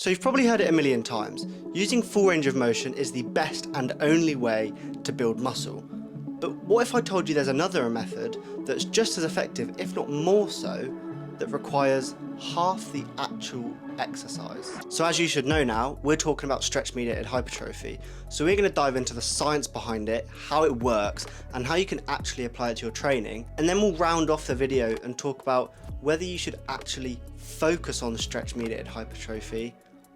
So you've probably heard it a million times. Using full range of motion is the best and only way to build muscle. But what if I told you there's another method that's just as effective, if not more so, that requires half the actual exercise? So as you should know now, we're talking about stretch-mediated hypertrophy. So we're going to dive into the science behind it, how it works, and how you can actually apply it to your training. And then we'll round off the video and talk about whether you should actually focus on stretch-mediated hypertrophy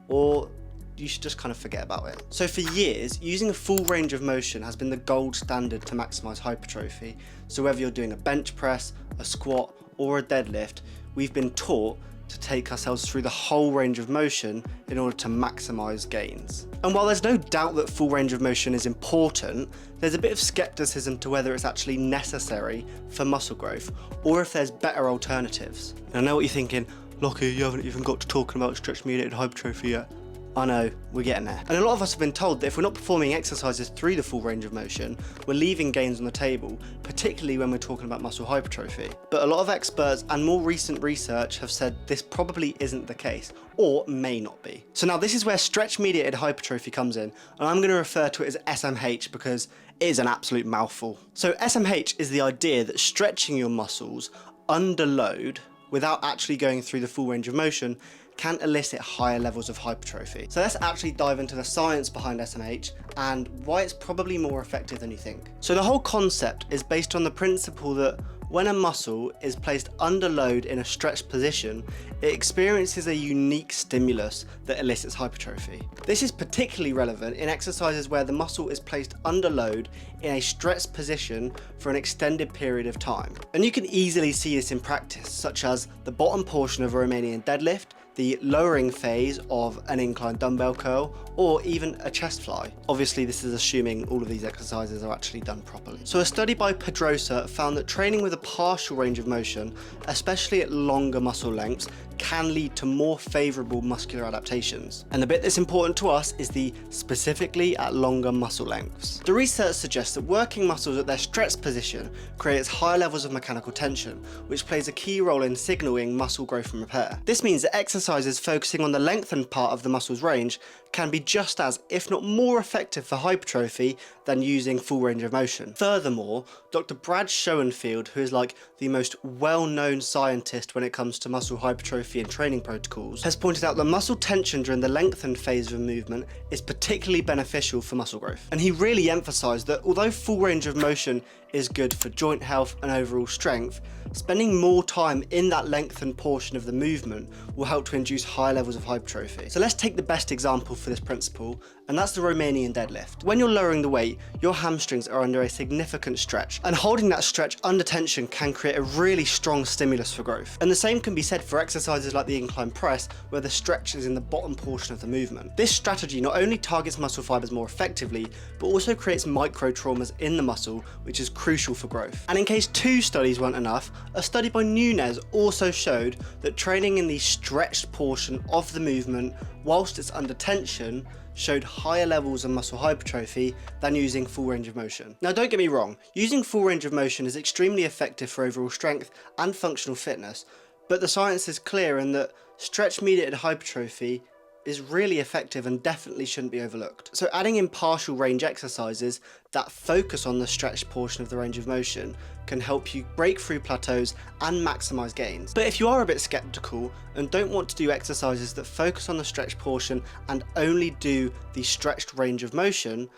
or you should just kind of forget about it. So for years, using a full range of motion has been the gold standard to maximize hypertrophy. So whether you're doing a bench press, a squat, or a deadlift, we've been taught to take ourselves through the whole range of motion in order to maximize gains. And while there's no doubt that full range of motion is important, there's a bit of skepticism to whether it's actually necessary for muscle growth, or if there's better alternatives. And I know what you're thinking, Lockie, you haven't even got to talking about stretch-mediated hypertrophy yet. I know, we're getting there. And a lot of us have been told that if we're not performing exercises through the full range of motion, we're leaving gains on the table, particularly when we're talking about muscle hypertrophy. But a lot of experts and more recent research have said this probably isn't the case, or may not be. So now this is where stretch-mediated hypertrophy comes in, and I'm going to refer to it as SMH because it is an absolute mouthful. So SMH is the idea that stretching your muscles under load, without actually going through the full range of motion, can elicit higher levels of hypertrophy. So let's actually dive into the science behind SMH and why it's probably more effective than you think. So the whole concept is based on the principle that when a muscle is placed under load in a stretched position, it experiences a unique stimulus that elicits hypertrophy. This is particularly relevant in exercises where the muscle is placed under load in a stretched position for an extended period of time. And you can easily see this in practice, such as the bottom portion of a Romanian deadlift, the lowering phase of an incline dumbbell curl, or even a chest fly. Obviously, this is assuming all of these exercises are actually done properly. So a study by Pedrosa found that training with a partial range of motion, especially at longer muscle lengths, can lead to more favourable muscular adaptations. And the bit that's important to us is the specifically at longer muscle lengths. The research suggests that working muscles at their stretched position creates higher levels of mechanical tension, which plays a key role in signalling muscle growth and repair. This means that exercises focusing on the lengthened part of the muscle's range can be just as, if not more effective for hypertrophy than using full range of motion. Furthermore, Dr. Brad Schoenfield, who is like the most well-known scientist when it comes to muscle hypertrophy and training protocols, has pointed out that muscle tension during the lengthened phase of a movement is particularly beneficial for muscle growth. And he really emphasised that although full range of motion is good for joint health and overall strength, spending more time in that lengthened portion of the movement will help to induce higher levels of hypertrophy. So let's take the best example for this principle, and that's the Romanian deadlift. When you're lowering the weight, your hamstrings are under a significant stretch, and holding that stretch under tension can create a really strong stimulus for growth. And the same can be said for exercises like the incline press, where the stretch is in the bottom portion of the movement. This strategy not only targets muscle fibers more effectively, but also creates micro traumas in the muscle, which is crucial for growth. And in case 2 studies weren't enough, a study by Nunez also showed that training in the stretched portion of the movement whilst it's under tension showed higher levels of muscle hypertrophy than using full range of motion. Now don't get me wrong, using full range of motion is extremely effective for overall strength and functional fitness, but the science is clear in that stretch-mediated hypertrophy is really effective and definitely shouldn't be overlooked. So adding in partial range exercises that focus on the stretched portion of the range of motion can help you break through plateaus and maximize gains. But if you are a bit skeptical and don't want to do exercises that focus on the stretched portion and only do the stretched range of motion,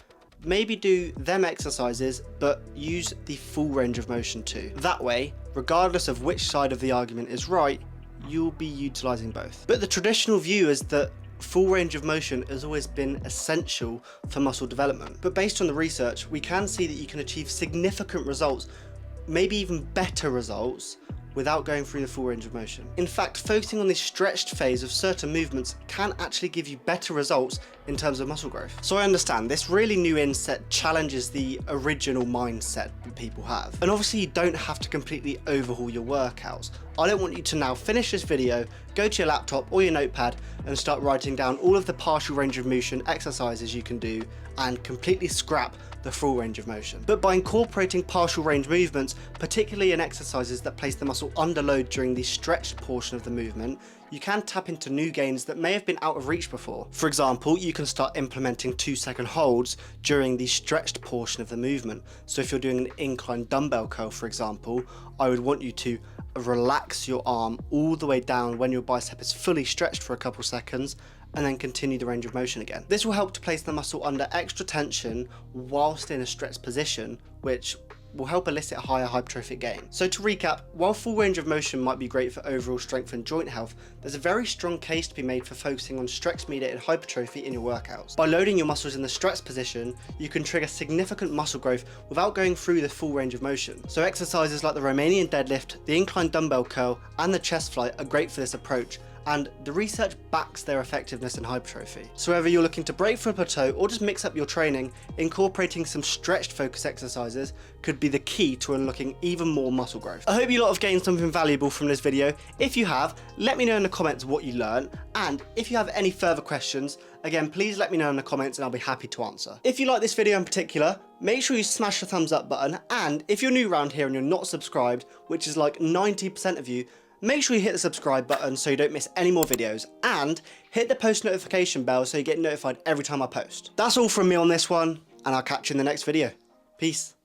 maybe do them exercises but use the full range of motion too. That way, regardless of which side of the argument is right, you'll be utilizing both. But the traditional view is that full range of motion has always been essential for muscle development. But based on the research, we can see that you can achieve significant results, maybe even better results, without going through the full range of motion. In fact, focusing on the stretched phase of certain movements can actually give you better results in terms of muscle growth. So I understand this really new insight challenges the original mindset that people have. And obviously you don't have to completely overhaul your workouts. I don't want you to now finish this video, go to your laptop or your notepad and start writing down all of the partial range of motion exercises you can do and completely scrap the full range of motion. But by incorporating partial range movements, particularly in exercises that place the muscle under load during the stretched portion of the movement, you can tap into new gains that may have been out of reach before. For example, you can start implementing 2-second holds during the stretched portion of the movement. So if you're doing an incline dumbbell curl, for example, I would want you to relax your arm all the way down when your bicep is fully stretched for a couple seconds, and then continue the range of motion again. This will help to place the muscle under extra tension whilst in a stretched position, which will help elicit a higher hypertrophic gain. So to recap, while full range of motion might be great for overall strength and joint health, there's a very strong case to be made for focusing on stretch-mediated hypertrophy in your workouts. By loading your muscles in the stretched position, you can trigger significant muscle growth without going through the full range of motion. So exercises like the Romanian deadlift, the incline dumbbell curl, and the chest fly are great for this approach, and the research backs their effectiveness in hypertrophy. So whether you're looking to break through a plateau or just mix up your training, incorporating some stretched focus exercises could be the key to unlocking even more muscle growth. I hope you lot have gained something valuable from this video. If you have, let me know in the comments what you learned, and if you have any further questions, again, please let me know in the comments and I'll be happy to answer. If you like this video in particular, make sure you smash the thumbs up button, and if you're new around here and you're not subscribed, which is like 90% of you, make sure you hit the subscribe button so you don't miss any more videos, and hit the post notification bell so you get notified every time I post. That's all from me on this one, and I'll catch you in the next video. Peace.